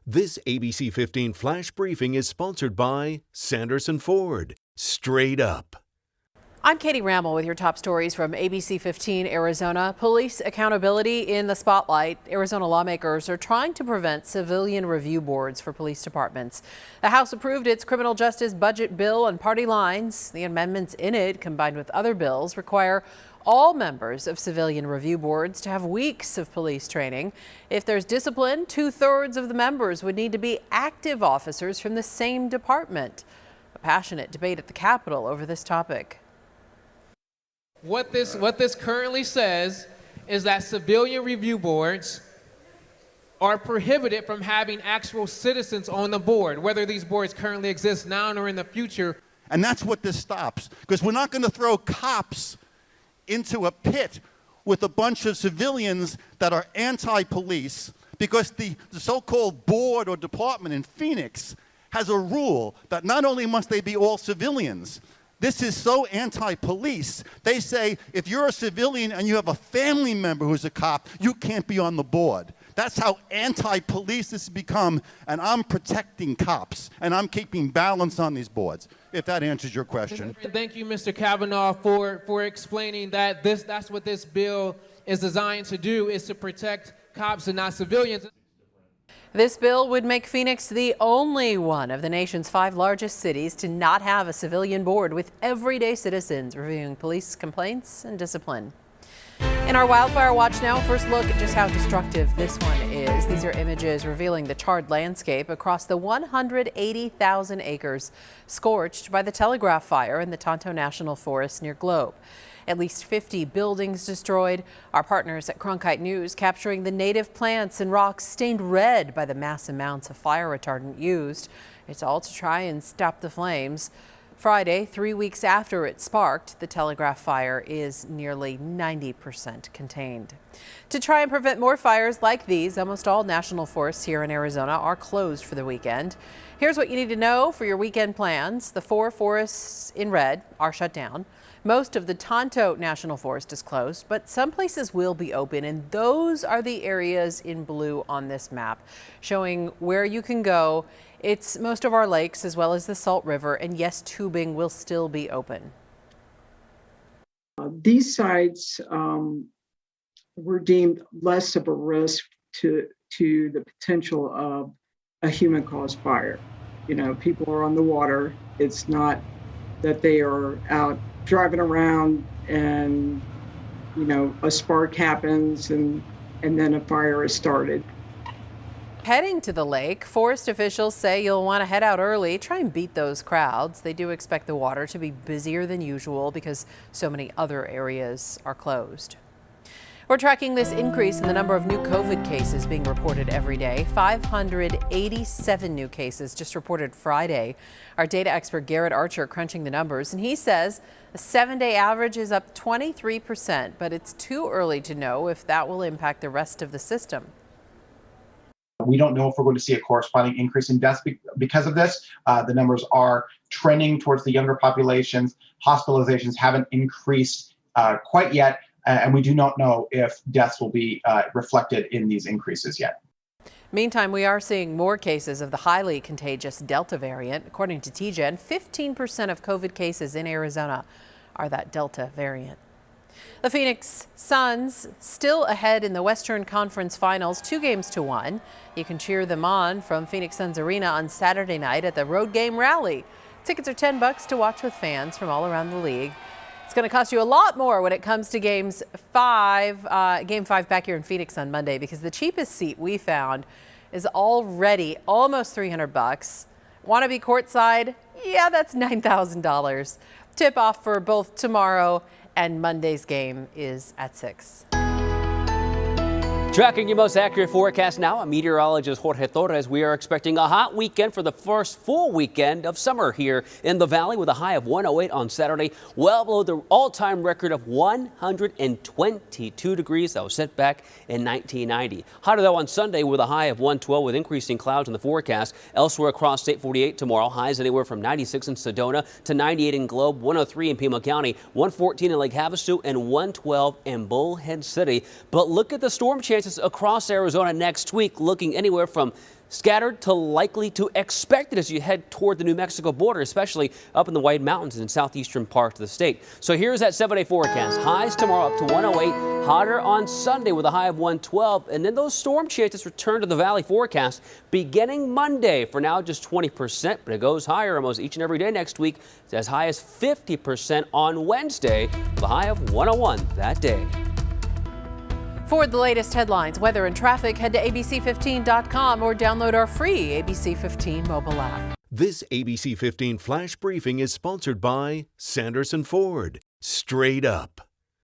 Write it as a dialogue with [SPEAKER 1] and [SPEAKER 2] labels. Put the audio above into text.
[SPEAKER 1] This ABC 15 Flash Briefing is sponsored by Sanderson Ford. Straight up.
[SPEAKER 2] I'm Katie Rammel with your top stories from ABC15 Arizona. Police accountability in the spotlight. Arizona lawmakers are trying to prevent civilian review boards for police departments. The House approved its criminal justice budget bill on party lines. The amendments in it, combined with other bills, require all members of civilian review boards to have weeks of police training. If there's discipline, 2/3 of the members would need to be active officers from the same department. A passionate debate at the Capitol over this topic.
[SPEAKER 3] What this currently says is that civilian review boards are prohibited from having actual citizens on the board, whether these boards currently exist now or in the future.
[SPEAKER 4] And that's what this stops, because we're not going to throw cops into a pit with a bunch of civilians that are anti-police, because the so-called board or department in Phoenix has a rule that not only must they be all civilians. This is so anti-police. They say if you're a civilian and you have a family member who's a cop, you can't be on the board. That's how anti-police this has become, and I'm protecting cops, and I'm keeping balance on these boards, if that answers your question.
[SPEAKER 3] Thank you, Mr. Kavanaugh, for explaining that that's what this bill is designed to do, is to protect cops and not civilians.
[SPEAKER 2] This bill would make Phoenix the only one of the nation's 5 largest cities to not have a civilian board with everyday citizens reviewing police complaints and discipline. In our Wildfire Watch now, first look at just how destructive this one is. These are images revealing the charred landscape across the 180,000 acres scorched by the Telegraph fire in the Tonto National Forest near Globe. At least 50 buildings destroyed. Our partners at Cronkite News capturing the native plants and rocks stained red by the mass amounts of fire retardant used. It's all to try and stop the flames. Friday, 3 weeks after it sparked, the Telegraph fire is nearly 90% contained. To try and prevent more fires like these, almost all national forests here in Arizona are closed for the weekend. Here's what you need to know for your weekend plans. The 4 forests in red are shut down. Most of the Tonto National Forest is closed, but some places will be open, and those are the areas in blue on this map, showing where you can go. It's most of our lakes as well as the Salt River, and yes, tubing will still be open.
[SPEAKER 5] These sites were deemed less of a risk to the potential of a human-caused fire. You know, people are on the water. It's not that they are out driving around and, you know, a spark happens and then a fire is started.
[SPEAKER 2] Heading to the lake, forest officials say you'll want to head out early, try and beat those crowds. They do expect the water to be busier than usual because so many other areas are closed. We're tracking this increase in the number of new COVID cases being reported every day. 587 new cases just reported Friday. Our data expert Garrett Archer crunching the numbers, and he says the 7-day average is up 23%, but it's too early to know if that will impact the rest of the system.
[SPEAKER 6] We don't know if we're going to see a corresponding increase in deaths because of this. The numbers are trending towards the younger populations. Hospitalizations haven't increased quite yet. And we do not know if deaths will be reflected in these increases yet.
[SPEAKER 2] Meantime, we are seeing more cases of the highly contagious Delta variant. According to TGen, 15% of COVID cases in Arizona are that Delta variant. The Phoenix Suns still ahead in the Western Conference Finals, 2-1. You can cheer them on from Phoenix Suns Arena on Saturday night at the Road Game Rally. Tickets are $10 to watch with fans from all around the league. It's going to cost you a lot more when it comes to Game 5 back here in Phoenix on Monday, because the cheapest seat we found is already almost $300. Want to be courtside? Yeah, that's $9,000. Tip-off for both tomorrow and Monday's game is at 6.
[SPEAKER 7] Tracking your most accurate forecast now, I'm meteorologist Jorge Torres. We are expecting a hot weekend for the first full weekend of summer here in the valley, with a high of 108 on Saturday, well below the all-time record of 122 degrees that was set back in 1990. Hotter though on Sunday with a high of 112 with increasing clouds in the forecast. Elsewhere across State 48 tomorrow, highs anywhere from 96 in Sedona to 98 in Globe, 103 in Pima County, 114 in Lake Havasu, and 112 in Bullhead City. But look at the storm chances across Arizona next week, looking anywhere from Scattered to likely to expected as you head toward the New Mexico border, especially up in the White Mountains and southeastern parts of the state. So here's that 7-day forecast. Highs tomorrow up to 108, hotter on Sunday with a high of 112. And then those storm chances return to the valley forecast beginning Monday. For now, just 20%, but it goes higher almost each and every day next week. It's as high as 50% on Wednesday with a high of 101 that day.
[SPEAKER 2] For the latest headlines, weather and traffic, head to ABC15.com or download our free ABC15 mobile app.
[SPEAKER 1] This ABC 15 Flash Briefing is sponsored by Sanderson Ford. Straight up.